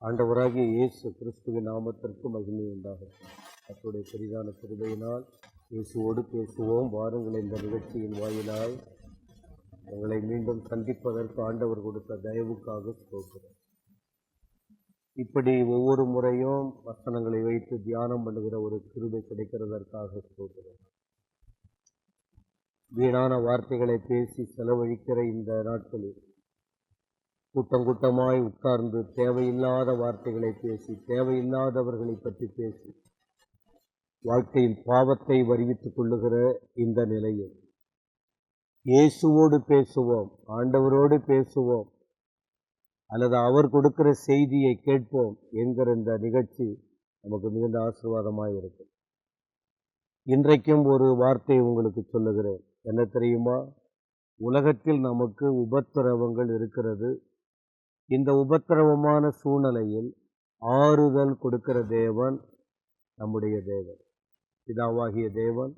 ஆண்டவராகிய இயேசு கிறிஸ்துவின் நாமத்திற்கு மகிமை உண்டாகட்டும். கர்த்தருடைய பெரிதான கிருபையினால் இயேசுவோடு பேசுவோம் வாருங்கள். இந்த நிகழ்ச்சியின் வாயிலாய் உங்களை மீண்டும் சந்திப்பதற்கு ஆண்டவர் கொடுத்த தயவுக்காக ஸ்தோத்திரம். இப்படி ஒவ்வொரு முறையும் வசனங்களை வைத்து தியானம் பண்ணுகிற ஒரு கிருபை கிடைக்கிறதற்காக ஸ்தோத்திரம். வீணான வார்த்தைகளை பேசி செலவழிக்கிற இந்த நாட்களில் கூட்டமாய் உட்கார்ந்து தேவையில்லாத வார்த்தைகளை பேசி தேவையில்லாதவர்களை பற்றி பேசி வாழ்க்கையில் பாவத்தை வருவித்துக் கொள்ளுகிற இந்த நிலையில் இயேசுவோடு பேசுவோம், ஆண்டவரோடு பேசுவோம், அல்லது அவர் கொடுக்கிற செய்தியை கேட்போம் என்கிற இந்த நிகழ்ச்சி நமக்கு மிகுந்த ஆசீர்வாதமாக இருக்கும். இன்றைக்கும் ஒரு வார்த்தை உங்களுக்கு சொல்லுகிறேன். என்ன தெரியுமா? உலகத்தில் நமக்கு உபத்திரவங்கள் இருக்கிறது. இந்த உபத்திரவமான சூழ்நிலையில் ஆறுதல் கொடுக்கிற தேவன் நம்முடைய தேவன். பிதாவாகிய தேவன்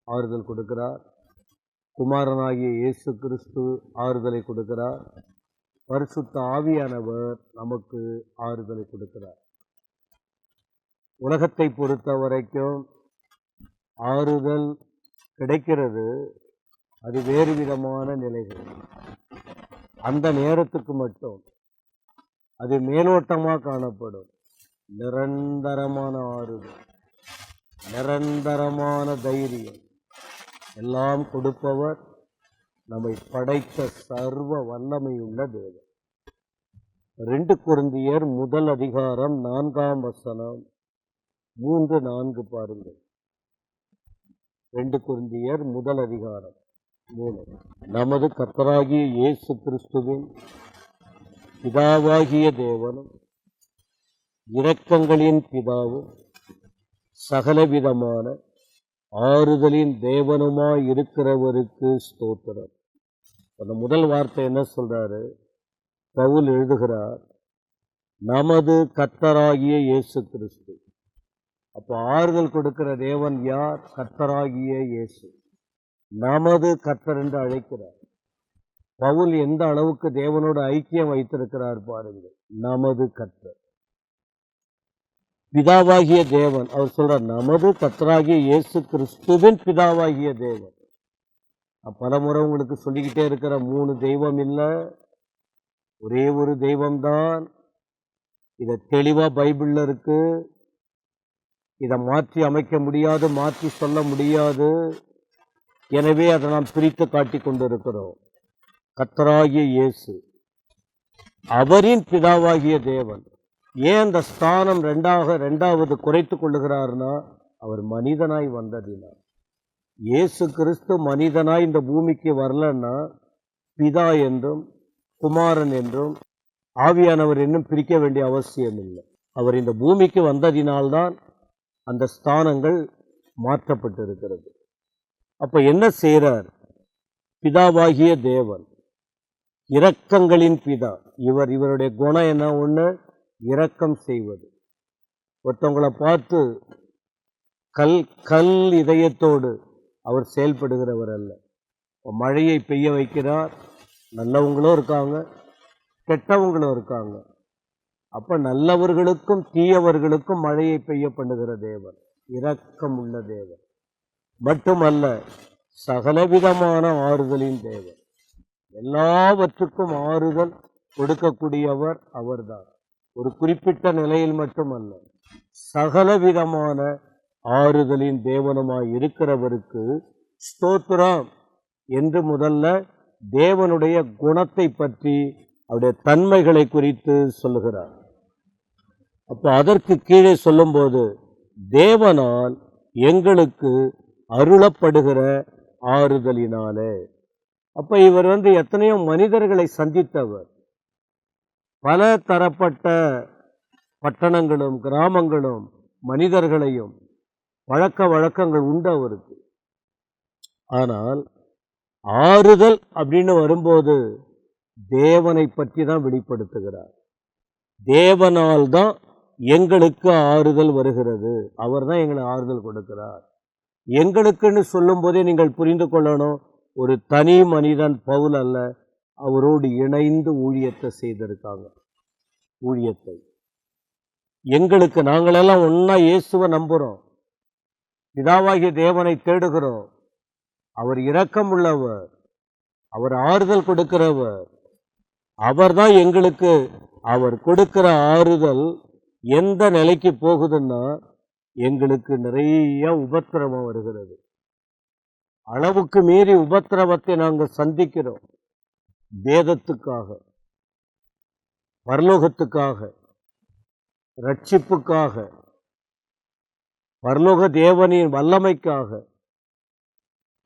ஆறுதல் கொடுக்கிறார். குமாரனாகிய இயேசு கிறிஸ்து ஆறுதலை கொடுக்கிறார். பரிசுத்த ஆவியானவர் நமக்கு ஆறுதலை கொடுக்கிறார். உலகத்தை பொறுத்த வரைக்கும் ஆறுதல் கிடைக்கிறது. அது வேறு விதமான நிலைகள். அந்த நேரத்துக்கு மட்டும் அது மேலோட்டமாக காணப்படும். நிரந்தரமான ஆறுதல், நிரந்தரமான தைரியம் எல்லாம் கொடுப்பவர் நம்மை படைத்த சர்வ வல்லமையுள்ள தேவன். 2 கொரிந்தியர் 1 அதிகாரம் 4ஆம் வசனம் 3-4 பாருங்கள். 2 கொரிந்தியர் 1 அதிகாரம் 3. நமது கர்த்தராகிய இயேசு கிறிஸ்துவின் பிதாவாகிய தேவனும் இரக்கங்களின் பிதாவும் சகலவிதமான ஆறுதலின் தேவனுமாய் இருக்கிறவருக்கு ஸ்தோத்திரம். அந்த முதல் வார்த்தை என்ன சொல்றாரு? பவுல் எழுதுகிறார், நமது கர்த்தராகிய இயேசு கிறிஸ்து. அப்போ ஆறுதல் கொடுக்கிற தேவன் யார்? கர்த்தராகிய இயேசு. நமது கர்த்தர் என்று அழைக்கிறார். பவுல் எந்த அளவுக்கு தேவனோடு ஐக்கியம் வைத்திருக்கிறார் பாருங்கள். நமது கர்த்தர், பிதாவாகிய தேவன். அவர் சொல்றார், நமது கர்த்தராகிய இயேசு கிறிஸ்துவின் பிதாவாகிய தேவன். பலமுறை உங்களுக்கு சொல்லிக்கிட்டே இருக்கிற 3 தெய்வம் இல்லை, ஒரே ஒரு தெய்வம்தான். இதை தெளிவா பைபிள்ல இருக்கு. இதை மாற்றி அமைக்க முடியாது, மாற்றி சொல்ல முடியாது. எனவே அதை நாம் பிரித்து காட்டி கொண்டிருக்கிறோம். கர்த்தராகிய இயேசு அவரின் பிதாவாகிய தேவன். ஏன் அந்த ஸ்தானம் ரெண்டாவது குறைத்து கொள்ளுகிறார்னா, அவர் மனிதனாய் வந்ததினார். இயேசு கிறிஸ்து மனிதனாய் இந்த பூமிக்கு வரலன்னா பிதா என்றும் குமாரன் என்றும் ஆவியானவர் என்னும் பிரிக்க வேண்டிய அவசியம் இல்லை. அவர் இந்த பூமிக்கு வந்ததினால்தான் அந்த ஸ்தானங்கள் மாற்றப்பட்டிருக்கிறது. அப்ப என்ன செய்கிறார்? பிதாவாகிய தேவன், இரக்கங்களின் பிதா. இவருடைய குணம் என்ன? ஒன்று, இரக்கம் செய்வது. ஒருத்தவங்களை பார்த்து கல் இதயத்தோடு அவர் செயல்படுகிறவர் அல்ல. மழையை பெய்ய வைக்கிறார். நல்லவங்களும் இருக்காங்க, கெட்டவங்களும் இருக்காங்க. அப்ப நல்லவர்களுக்கும் தீயவர்களுக்கும் மழையை பெய்ய பண்ணுகிற தேவன் இரக்கம் உள்ள தேவன். மட்டுமல்ல, சகலவிதமான ஆறுதலின் தேவன். எல்லாவற்றுக்கும் ஆறுதல் கொடுக்கக்கூடியவர் அவர்தான். ஒரு குறிப்பிட்ட நிலையில் மட்டுமல்ல, சகலவிதமான ஆறுதலின் தேவனுமாய் இருக்கிறவருக்கு ஸ்தோத்திரம் என்று முதல்ல தேவனுடைய குணத்தை பற்றி, அவருடைய தன்மைகளை குறித்து சொல்லுகிறார். அப்போ அதற்கு கீழே சொல்லும்போது, தேவனால் எங்களுக்கு அருளப்படுகிற ஆறுதலினாலே. அப்ப இவர் எத்தனையோ மனிதர்களை சந்தித்தவர். பல தரப்பட்ட பட்டணங்களும் கிராமங்களும் மனிதர்களையும் பழக்க வழக்கங்கள் உண்டு அவருக்கு. ஆனால் ஆறுதல் அப்படின்னு வரும்போது தேவனை பற்றி தான் வெளிப்படுத்துகிறார். தேவனால் தான் எங்களுக்கு ஆறுதல் வருகிறது. அவர் தான் எங்களை ஆறுதல் கொடுக்கிறார். எங்களுக்குன்னு சொல்லும் போதே நீங்கள் புரிந்து கொள்ளணும், ஒரு தனி மனிதன் பவுல் அல்ல, அவரோடு இணைந்து ஊழியத்தை செய்திருக்காங்க. ஊழியத்தை எங்களுக்கு நாங்களெல்லாம் ஒன்னா இயேசுவை நம்புறோம், பிதாவாகிய தேவனை தேடுகிறோம். அவர் இரக்கம் உள்ளவர், அவர் ஆறுதல் கொடுக்கிறவர். அவர்தான் எங்களுக்கு அவர் கொடுக்கிற ஆறுதல் எந்த நிலைக்கு போகுதுன்னா, எங்களுக்கு நிறைய உபத்திரவம் வருகிறது. அளவுக்கு மீறி உபத்திரவத்தை நாங்கள் சந்திக்கிறோம். வேதத்துக்காக, பரலோகத்துக்காக, ரட்சிப்புக்காக, பரலோக தேவனின் வல்லமைக்காக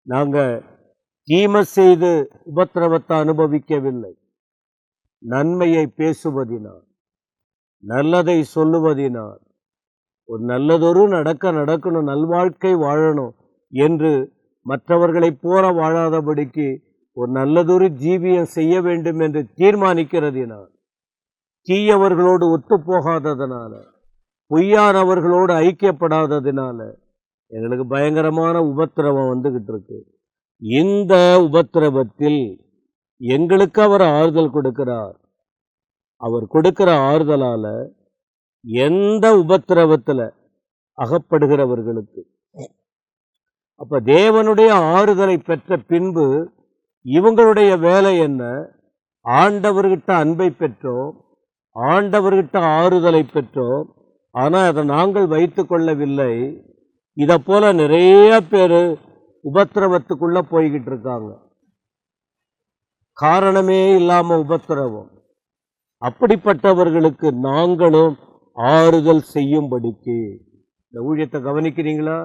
நாங்கள் தீமை செய்து உபத்திரவத்தை அனுபவிக்கவில்லை. நன்மையை பேசுவதினால், நல்லதை சொல்லுவதினால், ஒரு நல்லதொரு நடக்கணும், நல்வாழ்க்கை வாழணும் என்று மற்றவர்களைப் போல வாழாதபடிக்கு ஒரு நல்லதொரு ஜீவியம் செய்ய வேண்டும் என்று தீர்மானிக்கிறதினால், தீயவர்களோடு ஒத்து போகாததுனால, பொய்யானவர்களோடு ஐக்கியப்படாததினால எங்களுக்கு பயங்கரமான உபத்திரவம் வந்துகிட்டு இருக்கு. இந்த உபத்திரவத்தில் எங்களுக்கு அவர் ஆறுதல் கொடுக்கிறார். அவர் கொடுக்கிற ஆறுதலால எந்த உபத்திரவத்தில் அகப்படுகிறவர்களுக்கு, அப்ப தேவனுடைய ஆறுதலை பெற்ற பின்பு இவங்களுடைய வேலை என்ன? ஆண்டவர்கிட்ட அன்பை பெற்றோம், ஆண்டவர்கிட்ட ஆறுதலை பெற்றோம். ஆனால் அதை நாங்கள் வைத்து கொள்ளவில்லை. இதை போல நிறைய பேர் உபத்திரவத்துக்குள்ள போய்கிட்டு இருக்காங்க. காரணமே இல்லாம உபத்திரவம். அப்படிப்பட்டவர்களுக்கு நாங்களும் ஆறுதல் செய்யும்படிக்கு இந்த ஊழியத்தை கவனிக்கிறீங்களா?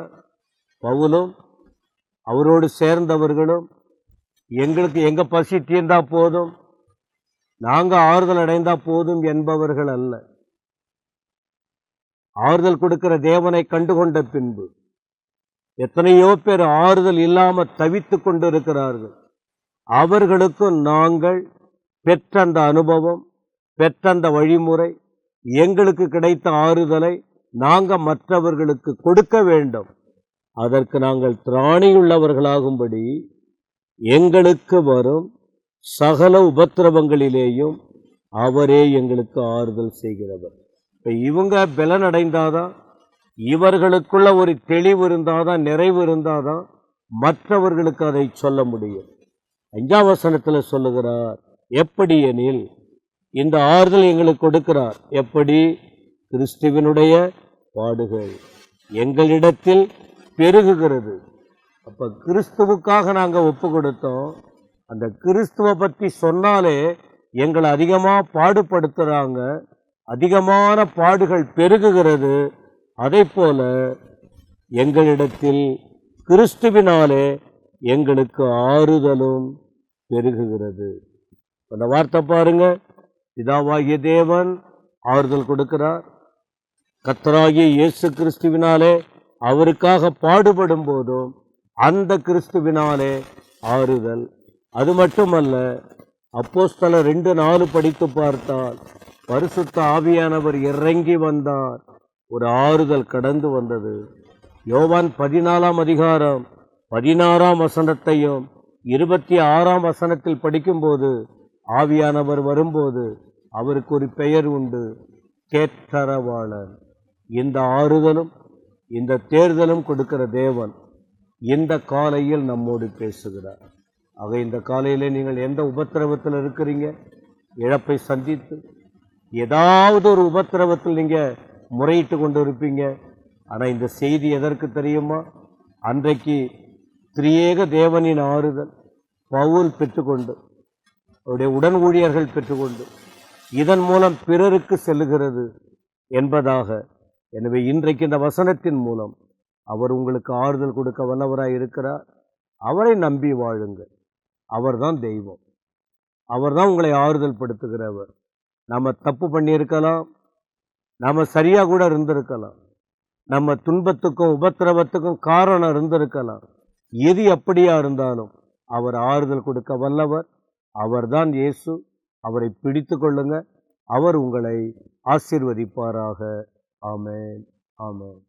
பவுலும் அவரோடு சேர்ந்தவர்களும் எங்களுக்கு எங்க பசி தீர்ந்தா போதும், நாங்க ஆறுதல் அடைந்தா போதும் என்பவர்கள் அல்ல. ஆறுதல் கொடுக்கிற தேவனை கண்டுகொண்ட பின்பு எத்தனையோ பேர் ஆறுதல் இல்லாம தவித்து கொண்டிருக்கிறார்கள். அவர்களுக்கும் நாங்கள் பெற்ற அந்த அனுபவம், பெற்ற அந்த வழிமுறை, எங்களுக்கு கிடைத்த ஆறுதலை நாங்கள் மற்றவர்களுக்கு கொடுக்க வேண்டும். அதற்கு நாங்கள் திராணியுள்ளவர்களாகும்படி எங்களுக்கு வரும் சகல உபத்திரவங்களிலேயும் அவரே எங்களுக்கு ஆறுதல் செய்கிறவர். இப்போ இவங்க பலன் அடைந்தாதான், இவர்களுக்குள்ள ஒரு தெளிவு இருந்தாதான், நிறைவு இருந்தாதான் மற்றவர்களுக்கு அதை சொல்ல முடியும். 5ஆம் வசனத்தில் சொல்லுகிறார், எப்படி எனில் இந்த ஆறுதல் எங்களுக்கு கொடுக்கிறார். எப்படி? கிறிஸ்துவினுடைய பாடுகள் எங்களிடத்தில் பெருகுகிறது. அப்ப கிறிஸ்துவுக்காக நாங்கள் ஒப்பு கொடுத்தோம். அந்த கிறிஸ்துவை பற்றி சொன்னாலே எங்களை அதிகமாக பாடுபடுத்துகிறாங்க, அதிகமான பாடுகள் பெருகுகிறது. அதை போல எங்களிடத்தில் கிறிஸ்துவினாலே எங்களுக்கு ஆறுதலும் பெருகுகிறது. அந்த வார்த்தை பாருங்க, பிதாவாகிய தேவன் ஆறுதல் கொடுக்கிறார். கர்த்தராகிய இயேசு கிறிஸ்துவினாலே அவருக்காக பாடுபடும் போதும் அந்த கிறிஸ்துவினாலே ஆறுதல். அது மட்டுமல்ல, அப்போஸ்தலர் 2:4 படித்து பார்த்தால் பரிசுத்த ஆவியானவர் இறங்கி வந்தார், ஒரு ஆறுதல் கடந்து வந்தது. யோவான் 14ஆம் அதிகாரம் 16ஆம் வசனத்தையும் 26ஆம் வசனத்தில் படிக்கும்போது ஆவியானவர் வரும்போது அவருக்கு ஒரு பெயர் உண்டு, கேட்டரவாளர். இந்த ஆறுதலும் இந்த தேர்தலும் கொடுக்கிற தேவன் இந்த காலையில் நம்மோடு பேசுகிறார். ஆக இந்த காலையில் நீங்கள் எந்த உபத்திரவத்தில் இருக்கிறீங்க? இழப்பை சந்தித்து ஏதாவது ஒரு உபத்திரவத்தில் நீங்கள் முறையிட்டு கொண்டு இருப்பீங்க. ஆனால் இந்த செய்தி எதற்கு தெரியுமா? அன்றைக்கு திரியேக தேவனின் ஆறுதல் பவுல் பெற்றுக்கொண்டு, அவருடைய உடன் ஊழியர்கள் பெற்றுக்கொண்டு, இதன் மூலம் பிறருக்கு செல்லுகிறது என்பதாக. எனவே இன்றைக்கு இந்த வசனத்தின் மூலம் அவர் உங்களுக்கு ஆறுதல் கொடுக்க வல்லவராய் இருக்கிறார். அவரை நம்பி வாழுங்கள். அவர்தான் தெய்வம், அவர்தான் உங்களை ஆறுதல் படுத்துகிறவர். நம்ம தப்பு பண்ணியிருக்கலாம், நம்ம சரியா கூட இருந்திருக்கலாம், நம்ம துன்பத்துக்கும் உபத்திரவத்துக்கும் காரணம் இருந்திருக்கலாம். எது எப்படியா இருந்தாலும் அவர் ஆறுதல் கொடுக்க வல்லவர். அவர்தான் இயேசு. அவரை பிடித்து கொள்ளுங்க. அவர் உங்களை ஆசீர்வதிப்பாராக. ஆமென், ஆமென்.